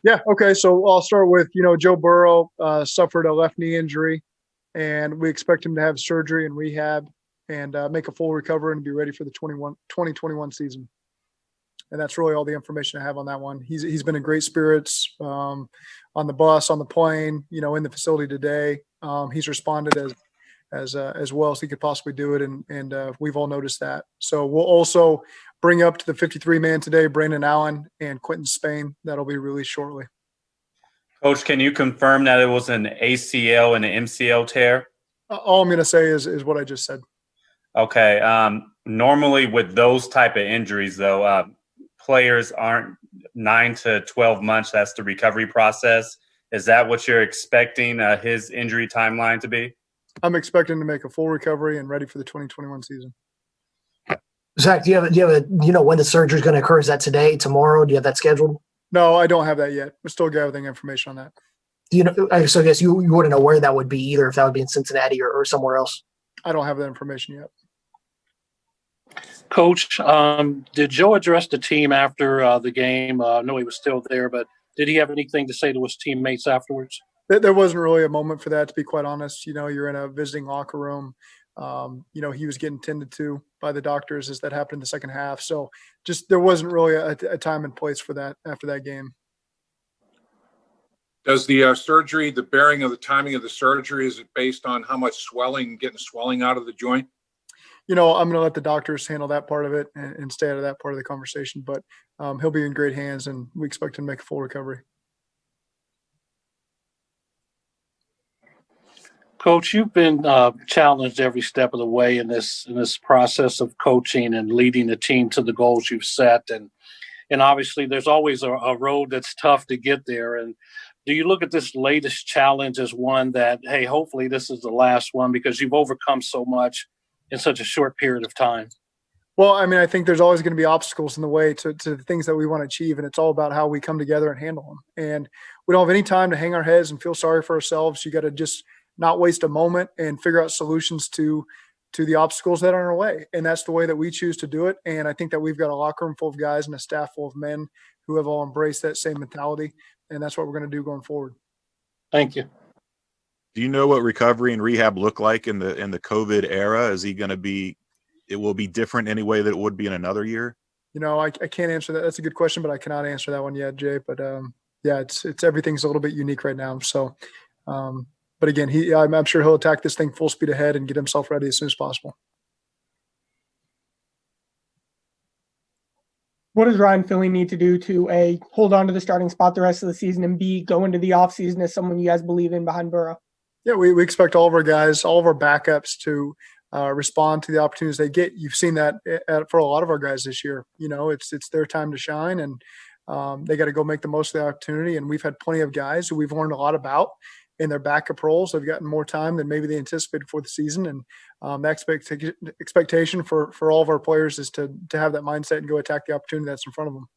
Yeah. Okay. So I'll start with, Joe Burrow suffered a left knee injury, and we expect him to have surgery and rehab and make a full recovery and be ready for the 2021 season. And that's really all the information I have on that one. He's been in great spirits on the bus, on the plane, in the facility today. He's responded as well as he could possibly do it, and we've all noticed that. So we'll also bring up to the 53 man today Brandon Allen and Quentin Spain. That'll be released shortly. Coach, can you confirm that it was an ACL and an MCL tear? All I'm going to say is what I just said. Okay. Normally with those type of injuries, though, players aren't 9 to 12 months. That's the recovery process. Is that what you're expecting his injury timeline to be? I'm expecting to make a full recovery and ready for the 2021 season. Zach, do you have when the surgery is going to occur? Is that today, tomorrow? Do you have that scheduled? No, I don't have that yet. We're still gathering information on that. So I guess you wouldn't know where that would be either, if that would be in Cincinnati or somewhere else. I don't have that information yet. Coach, did Joe address the team after the game? I know he was still there, but did he have anything to say to his teammates afterwards? There wasn't really a moment for that, to be quite honest. You're in a visiting locker room. He was getting tended to by the doctors as that happened in the second half. So just there wasn't really a time and place for that after that game. Does the surgery, the bearing of the timing of the surgery, is it based on how much getting swelling out of the joint? I'm going to let the doctors handle that part of it and stay out of that part of the conversation. But he'll be in great hands, and we expect him to make a full recovery. Coach, you've been challenged every step of the way in this process of coaching and leading the team to the goals you've set, and obviously there's always a road that's tough to get there. And do you look at this latest challenge as one that, hey, hopefully this is the last one because you've overcome so much in such a short period of time? Well, I think there's always going to be obstacles in the way to the things that we want to achieve, and it's all about how we come together and handle them. And we don't have any time to hang our heads and feel sorry for ourselves. You got to just not waste a moment and figure out solutions to the obstacles that are in our way. And that's the way that we choose to do it. And I think that we've got a locker room full of guys and a staff full of men who have all embraced that same mentality. And that's what we're going to do going forward. Thank you. Do you know what recovery and rehab look like in the COVID era? Is he going to be, it will be different anyway that it would be in another year? I can't answer that. That's a good question, but I cannot answer that one yet, Jay. But yeah, it's everything's a little bit unique right now. So, but again, I'm sure he'll attack this thing full speed ahead and get himself ready as soon as possible. What does Ryan Finley need to do to A, hold on to the starting spot the rest of the season, and B, go into the offseason as someone you guys believe in behind Burrow? Yeah, we expect all of our guys, all of our backups to respond to the opportunities they get. You've seen that for a lot of our guys this year. It's their time to shine, and they got to go make the most of the opportunity. And we've had plenty of guys who we've learned a lot about in their backup roles. They've gotten more time than maybe they anticipated for the season. And the expectation for all of our players is to have that mindset and go attack the opportunity that's in front of them.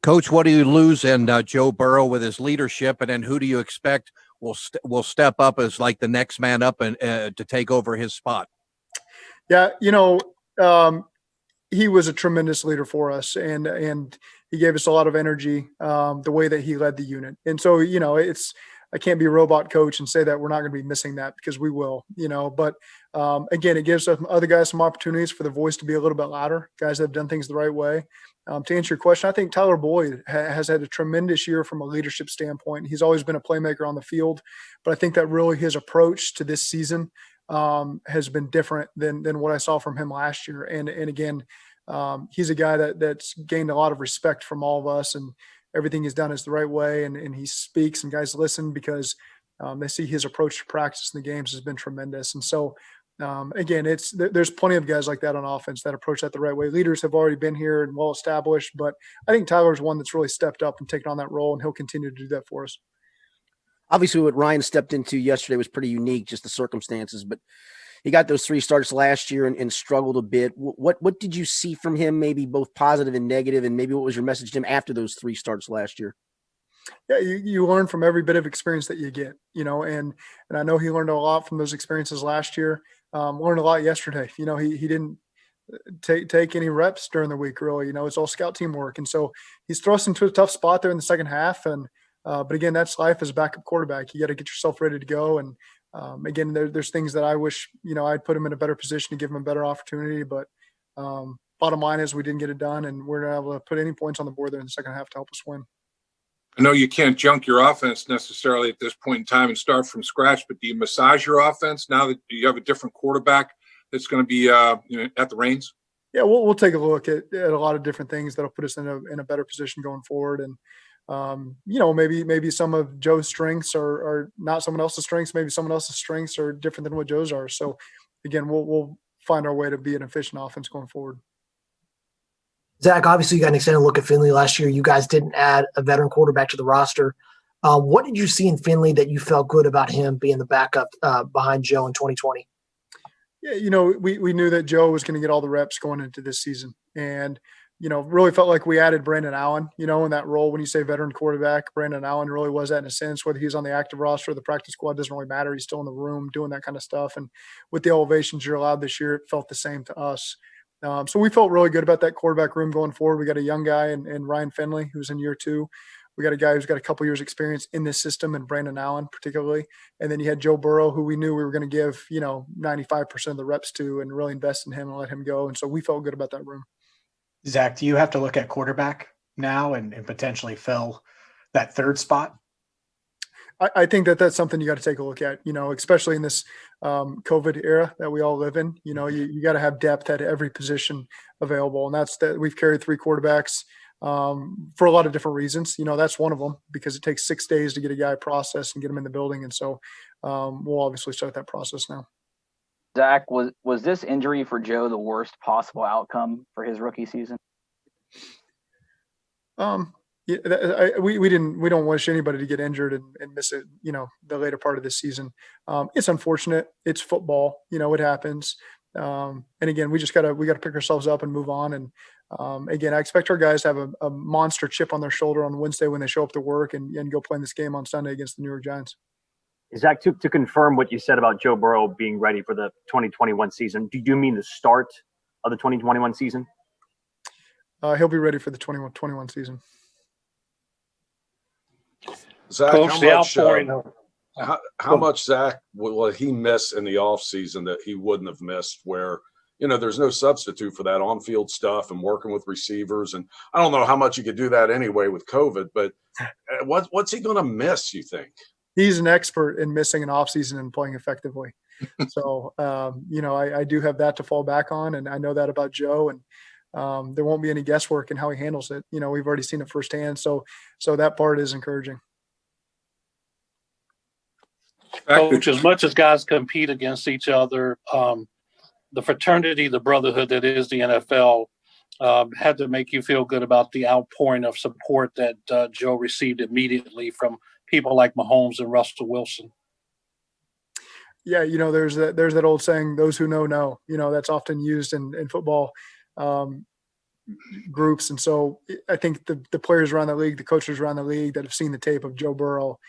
Coach, what do you lose in Joe Burrow with his leadership, and then who do you expect will step up as like the next man up and to take over his spot? Yeah, he was a tremendous leader for us, and he gave us a lot of energy, the way that he led the unit. And so, I can't be a robot coach and say that we're not going to be missing that, because we will, but again, it gives other guys some opportunities for the voice to be a little bit louder, guys that have done things the right way. To answer your question, I think Tyler Boyd has had a tremendous year from a leadership standpoint. He's always been a playmaker on the field, but I think that really his approach to this season has been different than what I saw from him last year. And again, he's a guy that's gained a lot of respect from all of us, and everything he's done is the right way. And he speaks, and guys listen because they see his approach to practice in the games has been tremendous. And so, again, there's plenty of guys like that on offense that approach that the right way. Leaders have already been here and well established, but I think Tyler's one that's really stepped up and taken on that role, and he'll continue to do that for us. Obviously, what Ryan stepped into yesterday was pretty unique, just the circumstances, but he got those 3 starts last year and struggled a bit. What did you see from him, maybe both positive and negative, and maybe what was your message to him after those 3 starts last year? Yeah, you learn from every bit of experience that you get, and I know he learned a lot from those experiences last year. Learned a lot yesterday. He didn't take any reps during the week, really. It's all scout team work. And so he's thrust into a tough spot there in the second half. And But again, that's life as a backup quarterback. You got to get yourself ready to go. And again, there's things that I wish, I'd put him in a better position to give him a better opportunity. But bottom line is we didn't get it done, and we're not able to put any points on the board there in the second half to help us win. I know you can't junk your offense necessarily at this point in time and start from scratch, but do you massage your offense now that you have a different quarterback that's going to be at the reins? Yeah, we'll take a look at a lot of different things that'll put us in a better position going forward. And maybe some of Joe's strengths are not someone else's strengths. Maybe someone else's strengths are different than what Joe's are. So again, we'll find our way to be an efficient offense going forward. Zac, obviously you got an extended look at Finley last year. You guys didn't add a veteran quarterback to the roster. What did you see in Finley that you felt good about him being the backup behind Joe in 2020? Yeah, we knew that Joe was going to get all the reps going into this season. And, really felt like we added Brandon Allen, in that role. When you say veteran quarterback, Brandon Allen really was that in a sense. Whether he's on the active roster or the practice squad doesn't really matter. He's still in the room doing that kind of stuff. And with the elevations you're allowed this year, it felt the same to us. So we felt really good about that quarterback room going forward. We got a young guy in Ryan Finley, who's in year 2. We got a guy who's got a couple years experience in this system, and Brandon Allen particularly. And then you had Joe Burrow, who we knew we were going to give, 95% of the reps to and really invest in him and let him go. And so we felt good about that room. Zac, do you have to look at quarterback now and potentially fill that third spot? I think that's something you got to take a look at, especially in this COVID era that we all live in. You got to have depth at every position available. And that's that we've carried 3 quarterbacks for a lot of different reasons. That's one of them, because it takes 6 days to get a guy processed and get him in the building. And so we'll obviously start that process now. Zac, was this injury for Joe the worst possible outcome for his rookie season? Yeah, we don't wish anybody to get injured and miss it, the later part of this season. It's unfortunate. It's football, it happens. And again, we got to pick ourselves up and move on. And again, I expect our guys to have a monster chip on their shoulder on Wednesday when they show up to work and go play in this game on Sunday against the New York Giants. Zac, to confirm what you said about Joe Burrow being ready for the 2021 season, do you mean the start of the 2021 season? He'll be ready for the 2021 season. Zac, Coach, how much, Zac, will he miss in the offseason that he wouldn't have missed where, there's no substitute for that on-field stuff and working with receivers? And I don't know how much you could do that anyway with COVID, but what's he going to miss, you think? He's an expert in missing an offseason and playing effectively. So, I do have that to fall back on, and I know that about Joe, and there won't be any guesswork in how he handles it. We've already seen it firsthand. So that part is encouraging. Coach, as much as guys compete against each other, the fraternity, the brotherhood that is the NFL, had to make you feel good about the outpouring of support that Joe received immediately from people like Mahomes and Russell Wilson. Yeah, there's that old saying, "Those who know." That's often used in football groups, and so I think the players around the league, the coaches around the league that have seen the tape of Joe Burrow,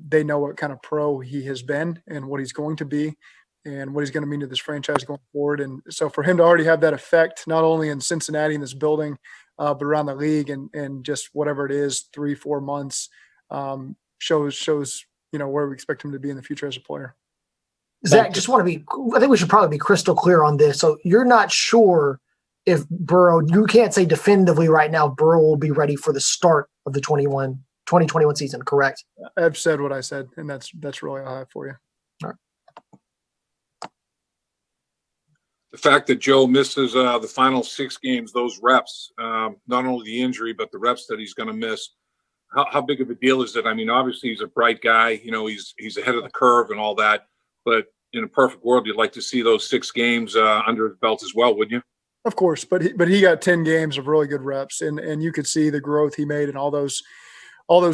they know what kind of pro he has been and what he's going to be and what he's going to mean to this franchise going forward. And so for him to already have that effect, not only in Cincinnati in this building, but around the league and just whatever it is, 3-4 months, shows where we expect him to be in the future as a player. Zac, I think we should probably be crystal clear on this. So you're not sure if Burrow, you can't say definitively right now, Burrow will be ready for the start of the 2021 season, correct? I've said what I said, and that's really all I have for you. All right. The fact that Joe misses the final 6 games, those reps, not only the injury, but the reps that he's going to miss, how big of a deal is it? I mean, obviously he's a bright guy, he's ahead of the curve and all that, but in a perfect world, you'd like to see those 6 games under his belt as well, wouldn't you? Of course, but he got 10 games of really good reps, and you could see the growth he made in all those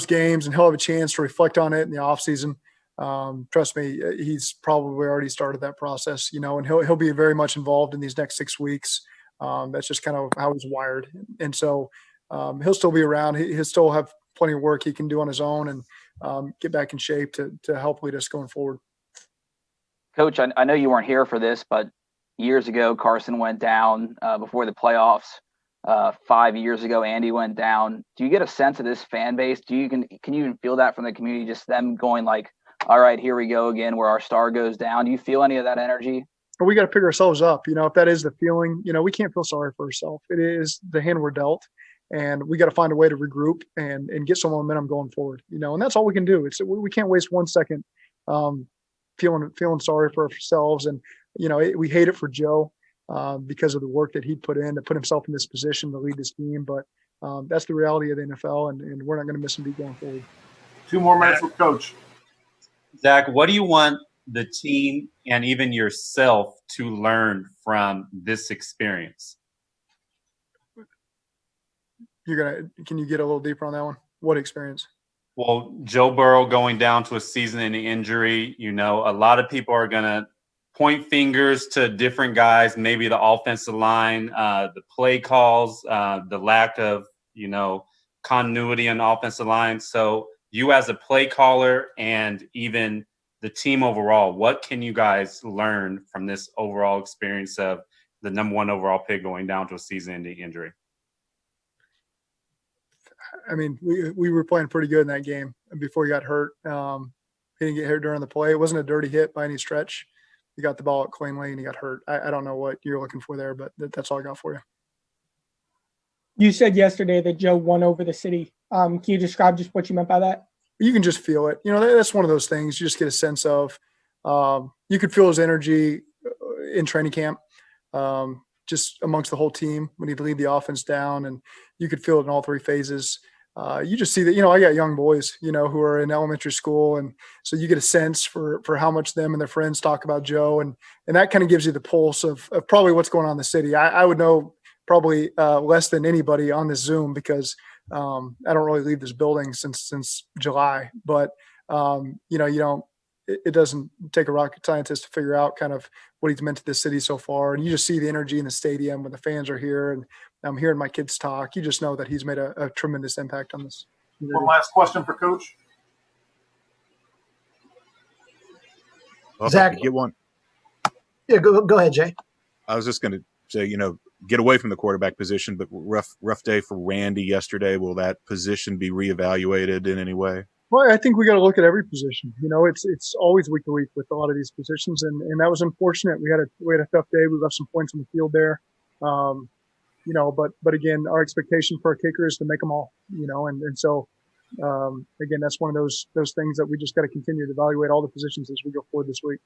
games, and he'll have a chance to reflect on it in the offseason. Trust me, he's probably already started that process, and he'll be very much involved in these next 6 weeks. That's just kind of how he's wired. And so he'll still be around. He'll still have plenty of work he can do on his own and get back in shape to help lead us going forward. Coach, I know you weren't here for this, but years ago, Carson went down before the playoffs. 5 years ago Andy went down. Do you get a sense of this fan base? Can you even feel that from the community, just them going like, all right, here we go again, where our star goes down? Do you feel any of that energy? But we got to pick ourselves up. If that is the feeling, we can't feel sorry for ourselves. It is the hand we're dealt, and we got to find a way to regroup and get some momentum going forward. And that's all we can do. We can't waste 1 second feeling sorry for ourselves. And we hate it for Joe because of the work that he put in to put himself in this position to lead this team. But that's the reality of the NFL, and we're not going to miss a beat going forward. 2 more minutes with Coach. Zach, what do you want the team and even yourself to learn from this experience? Can you get a little deeper on that one? What experience? Well, Joe Burrow going down to a season-ending injury, a lot of people are going to point fingers to different guys, maybe the offensive line, the play calls, the lack of, continuity on the offensive line. So you as a play caller and even the team overall, what can you guys learn from this overall experience of the number 1 overall pick going down to a season-ending injury? I mean, we were playing pretty good in that game before he got hurt. He didn't get hurt during the play. It wasn't a dirty hit by any stretch. He got the ball out cleanly and he got hurt. I don't know what you're looking for there, but that's all I got for you. You said yesterday that Joe won over the city. Can you describe just what you meant by that? You can just feel it. That's one of those things you just get a sense of. You could feel his energy in training camp, just amongst the whole team when he'd lead the offense down, and you could feel it in all 3 phases. You just see that, I got young boys, who are in elementary school. And so you get a sense for how much them and their friends talk about Joe. And that kind of gives you the pulse of probably what's going on in the city. I would know probably less than anybody on this Zoom because I don't really leave this building since July, but it doesn't take a rocket scientist to figure out kind of what he's meant to this city so far. And you just see the energy in the stadium when the fans are here, and I'm hearing my kids talk. You just know that he's made a tremendous impact on this. One last question for Coach. Well, Zach, get one. Yeah, go ahead, Jay. I was just going to say, get away from the quarterback position, but rough day for Randy yesterday. Will that position be reevaluated in any way? Well, I think we got to look at every position. It's always week to week with a lot of these positions, and that was unfortunate. We had a tough day. We left some points on the field there. But again, our expectation for a kicker is to make them all. And so again, that's one of those things that we just got to continue to evaluate all the positions as we go forward this week.